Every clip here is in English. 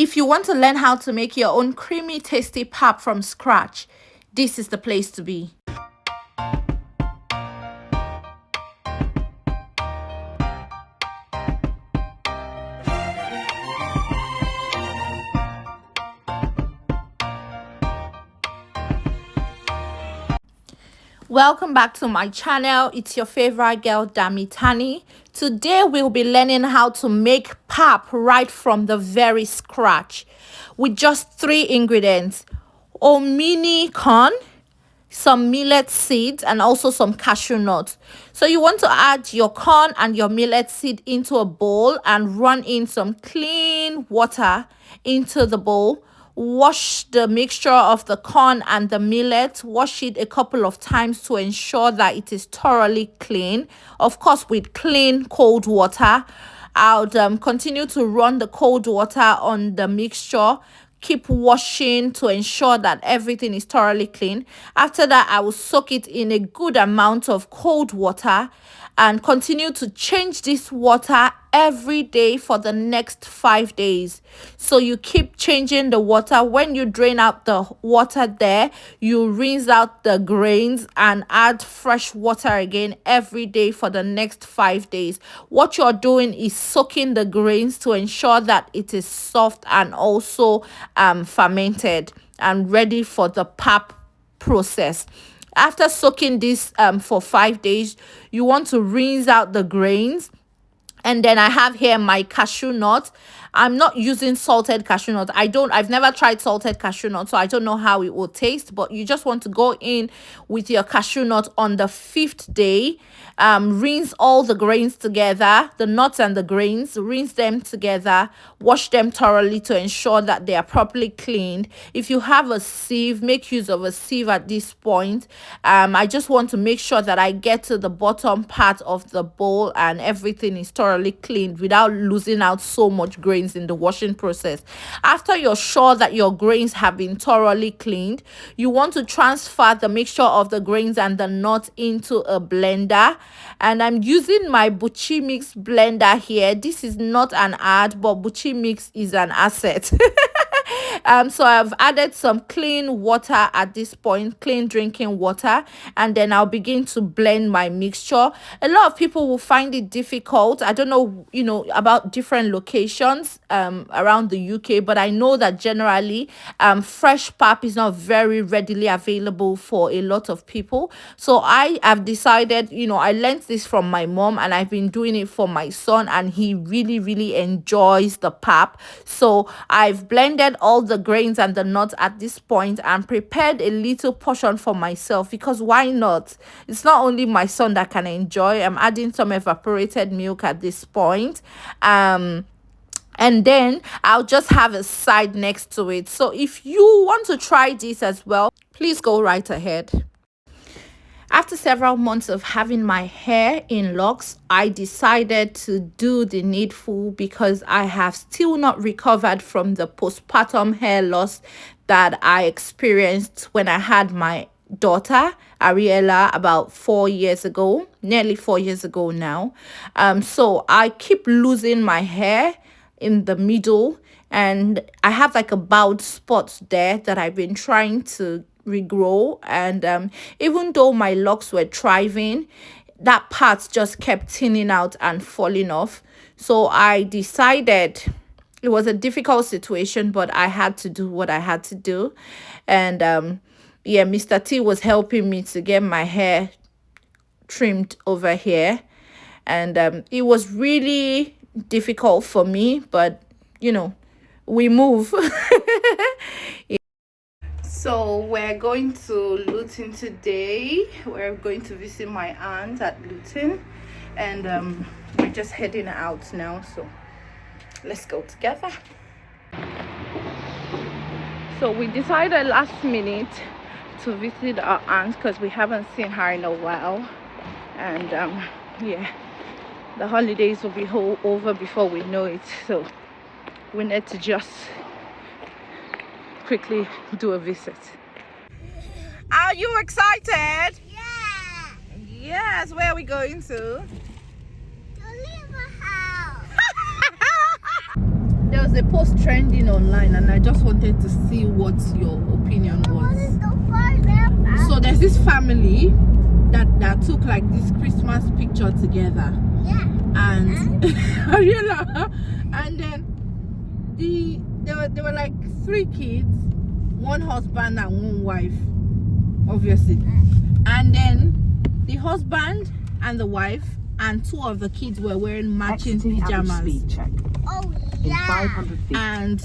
If you want to learn how to make your own creamy, tasty pap from scratch, this is the place to be. Welcome back to my channel. It's your favorite girl, Dammy Tanny. Today we'll be learning how to make pap right from the very scratch with just 3 ingredients: mini corn, some millet seeds, and also some cashew nuts. So you want to add your corn and your millet seed into a bowl and run in some clean water into the bowl. Wash the mixture of the corn and the millet. Wash it a couple of times to ensure that it is thoroughly clean, of course with clean cold water. I'll continue to run the cold water on the mixture. Keep washing to ensure that everything is thoroughly clean. After that, I will soak it in a good amount of cold water and continue to change this water every day for the next 5 days. So you keep changing the water. When you drain out the water there, you rinse out the grains and add fresh water again every day for the next 5 days. What you're doing is soaking the grains to ensure that it is soft and also fermented and ready for the pap process. After soaking this for 5 days, you want to rinse out the grains. And then I have here my cashew nut. I'm not using salted cashew nut. I've never tried salted cashew nut, so I don't know how it will taste. But you just want to go in with your cashew nut on the 5th day. Rinse all the grains together, the nuts and the grains, rinse them together, wash them thoroughly to ensure that they are properly cleaned. If you have a sieve, make use of a sieve at this point. I just want to make sure that I get to the bottom part of the bowl and everything is thoroughly cleaned without losing out so much grains in the washing process. After you're sure that your grains have been thoroughly cleaned, you want to transfer the mixture of the grains and the nuts into a blender. And I'm using my Buchi Mix blender here. This is not an ad, but Buchi Mix is an asset. So I've added some clean water at this point, clean drinking water, and then I'll begin to blend my mixture. A lot of people will find it difficult. I don't know, about different locations around the UK, but I know that generally fresh pap is not very readily available for a lot of people. So I have decided, I learned this from my mom and I've been doing it for my son, and he really enjoys the pap. So I've blended all the grains and the nuts at this point and prepared a little portion for myself, because why not? It's not only my son that can enjoy. I'm adding some evaporated milk at this point. And then I'll just have a side next to it. So if you want to try this as well, please go right ahead. After several months of having my hair in locks, I decided to do the needful because I have still not recovered from the postpartum hair loss that I experienced when I had my daughter Ariella about 4 years ago, nearly 4 years ago now. So I keep losing my hair in the middle, and I have like a bald spot there that I've been trying to regrow. And even though my locks were thriving, that part just kept thinning out and falling off. So I decided, it was a difficult situation, but I had to do what I had to do. And yeah, Mr. T was helping me to get my hair trimmed over here, and it was really difficult for me, but we move. So we're going to Luton today. We're going to visit my aunt at Luton, and we're just heading out now, so let's go together. So we decided last minute to visit our aunt because we haven't seen her in a while, and yeah, the holidays will be over before we know it, so we need to just quickly do a visit. Are you excited? Yeah. Yes. Where are we going to? To leave a house. They'll was a post trending online, and I just wanted to see what your opinion was. So there's this family that took like this Christmas picture together. Yeah. And and then there were like 3 kids, 1 husband and 1 wife, obviously. And then the husband and the wife and 2 of the kids were wearing matching pajamas. Speed check. Oh, yeah. In 500 feet. And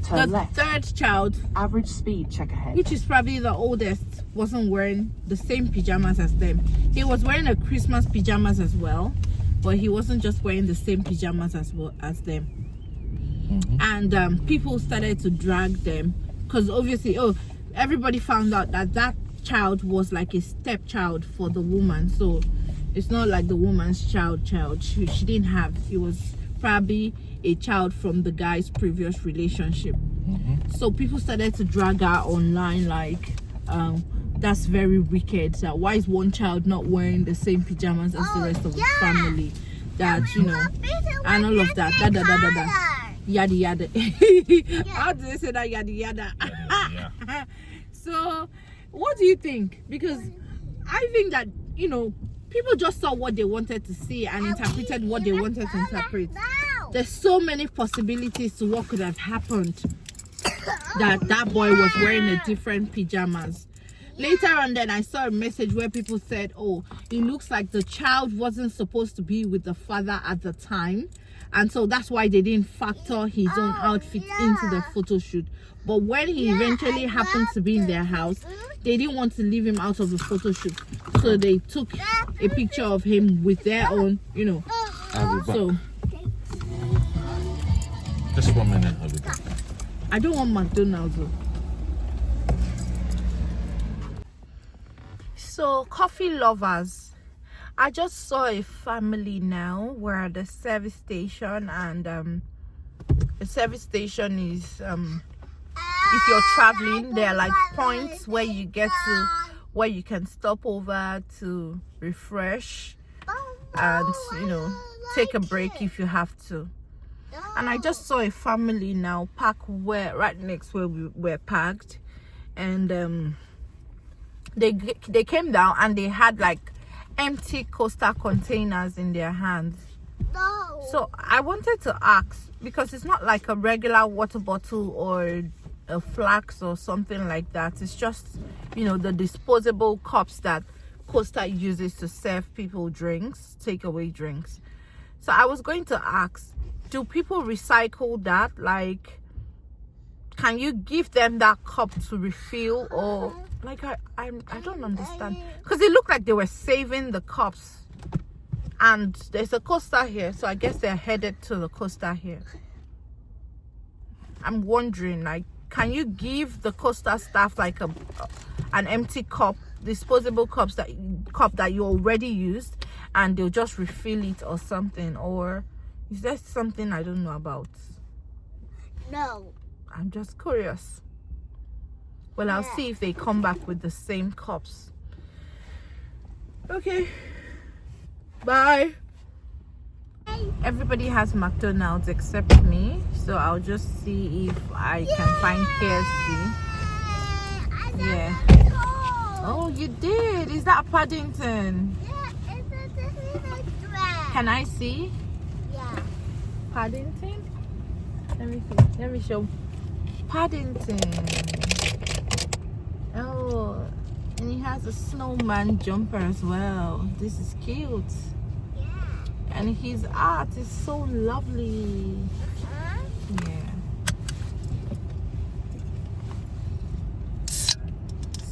Turn the left. 3rd child, Average speed check ahead. which is probably the oldest, wasn't wearing the same pajamas as them. He was wearing a Christmas pajamas as well, but he wasn't just wearing the same pajamas as well as them. And people started to drag them because obviously, everybody found out that child was like a stepchild for the woman. So it's not like the woman's child. She didn't have. It was probably a child from the guy's previous relationship. So people started to drag her online like, that's very wicked. That why is one child not wearing the same pajamas as the rest of the family? That, you know, and all of that. Yada yada. How do they say that? Yada yada. Yeah. So what do you think? Because I think that, you know, people just saw what they wanted to see and interpreted what they wanted to interpret. There's so many possibilities to what could have happened. That boy was wearing a different pajamas. Later on, then I saw a message where people said, oh, it looks like the child wasn't supposed to be with the father at the time, and so that's why they didn't factor his own outfit into the photo shoot. But when he eventually happened to be in their house, they didn't want to leave him out of the photo shoot, so they took a picture of him with their own, you know. I'll be back. So Just 1 minute, I'll be back. I don't want McDonald's though. So coffee lovers, I just saw a family now. We're at the service station, and the service station is if you're traveling, there are like points where you get to where you can stop over to refresh and, you know, take a break if you have to. And I just saw a family now park right next where we were parked, and they came down and they had like empty Costa containers in their hands. No. So I wanted to ask, because it's not like a regular water bottle or a flask or something like that. It's just, you know, the disposable cups that Costa uses to serve people drinks, takeaway drinks. So I was going to ask, do people recycle that? Like, can you give them that cup to refill, or like I don't understand, because it looked like they were saving the cups, and there's a Costa here, so I guess they're headed to the Costa here. I'm wondering, like, can you give the Costa staff like an empty cup, disposable cup that you already used, and they'll just refill it or something? Or is there something I don't know about? No. I'm just curious. Well, I'll see if they come back with the same cups. Okay. Bye. Everybody has McDonald's except me, so I'll just see if I can find KFC. Yeah. Oh, you did. Is that Paddington? Yeah, it's a dress. Can I see Yeah. Paddington? Let me see. Let me show Paddington. Oh, and he has a snowman jumper as well. This is cute. Yeah. And his art is so lovely. Yeah.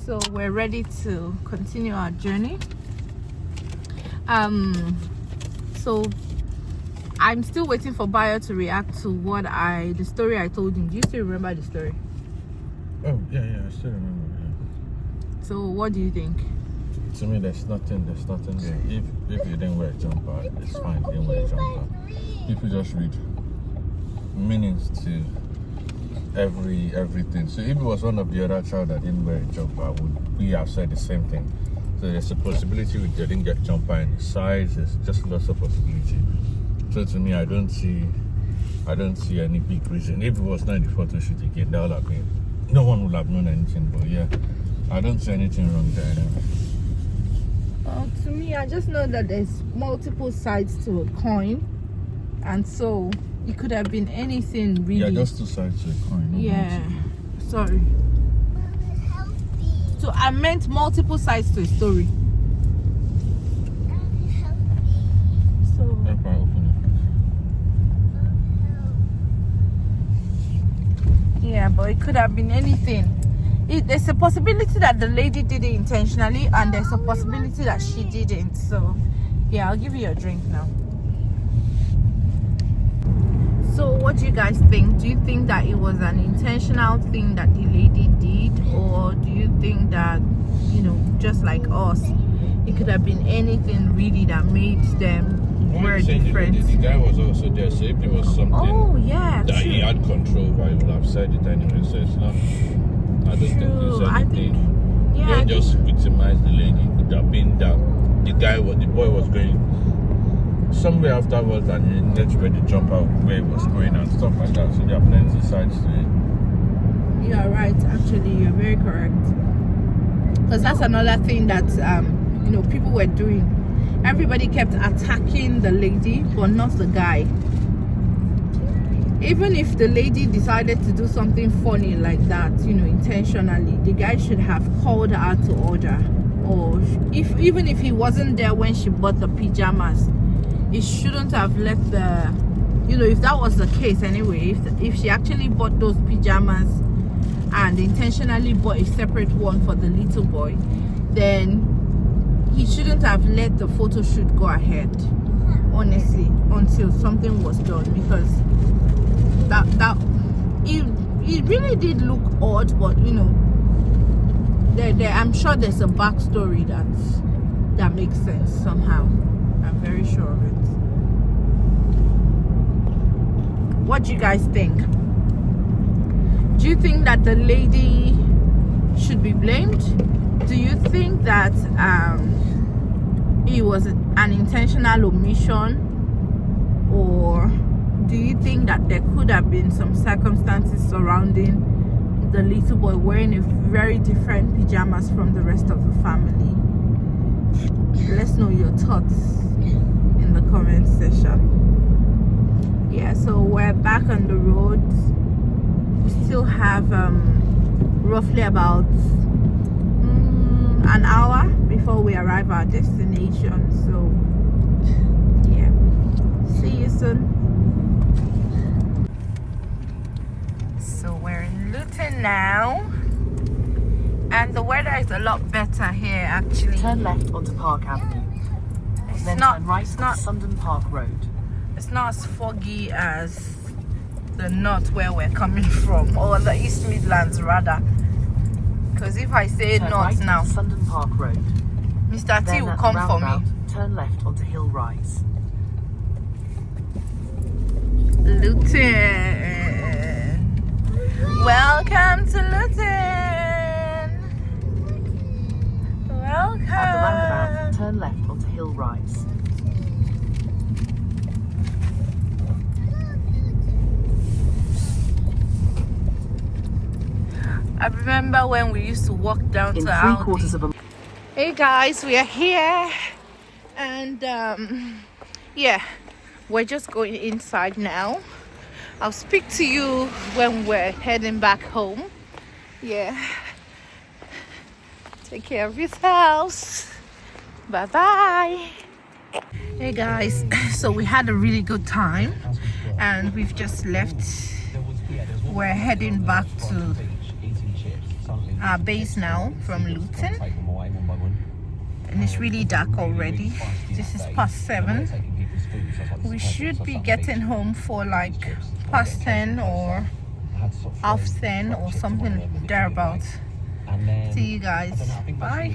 So we're ready to continue our journey. So I'm still waiting for Bayo to react to the story I told him. Do you still remember the story? Oh, yeah, I still remember. Yeah. So what do you think? To me, there's nothing there. If you didn't wear a jumper, it's fine. You didn't wear a jumper. People just read meanings to everything. So if it was one of the other child that didn't wear a jumper, would we have said the same thing? So there's a possibility they didn't get jumper in the size. There's just lots of possibility. So to me, I don't see I don't see any big reason. If it was not the photo shoot again, that would have been, no one would have known anything. But yeah, I don't see anything wrong there anyway. Well, to me, I just know that there's multiple sides to a coin, and so it could have been anything really. Yeah, just two sides to a coin. No Yeah, multiple. sorry. Help me. So I meant multiple sides to a story. Daddy, help me. So Help her open yeah, but it could have been anything. There's a possibility that the lady did it intentionally, and there's a possibility that she didn't. So yeah, I'll give you a drink now. So what do you guys think? Do you think that it was an intentional thing that the lady did, or do you think that, you know, just like us, it could have been anything really that made them it. very different? The guy was also there, so if it was something Oh yeah, that true. he had control over, he would have said it anyway. So it's not. I don't think True. there's I anything. think, yeah, I They think- just victimized the lady. It could have been that the boy was going somewhere afterwards, and he needed ready to jump out where he was going and stuff like that. So there are plenty of sides to it. You're right, actually, you're very correct. Because that's another thing that you know, people were doing. Everybody kept attacking the lady, but not the guy. Even if the lady decided to do something funny like that, you know, intentionally, the guy should have called her to order. Or even if he wasn't there when she bought the pajamas, he shouldn't have left the, you know, if that was the case anyway, if she actually bought those pajamas and intentionally bought a separate one for the little boy, then he shouldn't have let the photo shoot go ahead, honestly, until something was done, because it really did look odd. But you know, I'm sure there's a backstory that makes sense somehow. I'm very sure of it. What do you guys think? Do you think that the lady should be blamed? Do you think that it was an intentional omission, or do you think that there could have been some circumstances surrounding the little boy wearing a very different pajamas from the rest of the family? Let's know your thoughts in the comment section. Yeah, so we're back on the road. We still have roughly about an hour before we arrive at our destination. So yeah, see you soon. So we're in Luton now, and the weather is a lot better here actually. Turn left onto Park Avenue. Then turn right onto Sundon Park Road. It's not as foggy as the north where we're coming from, or the East Midlands rather. Because if I say Turn north right now, onto Sundon Park Road. Mr. T Then will at the come for roundabout, me. turn left onto Hill Rise. Luton. Welcome to Luton. Welcome. At the roundabout, turn left onto Hill Rise. I remember when we used to walk down In to 3/4 Aldi. of a Hey guys, we are here, and yeah, we're just going inside now. I'll speak to you when we're heading back home. Yeah, take care of yourselves. Bye bye. Hey guys, so we had a really good time and we've just left. We're heading back to our base now from Luton, and it's really dark already. This is past 7. We should be getting home for like past 10 or half 10 or something thereabouts. See you guys. Bye.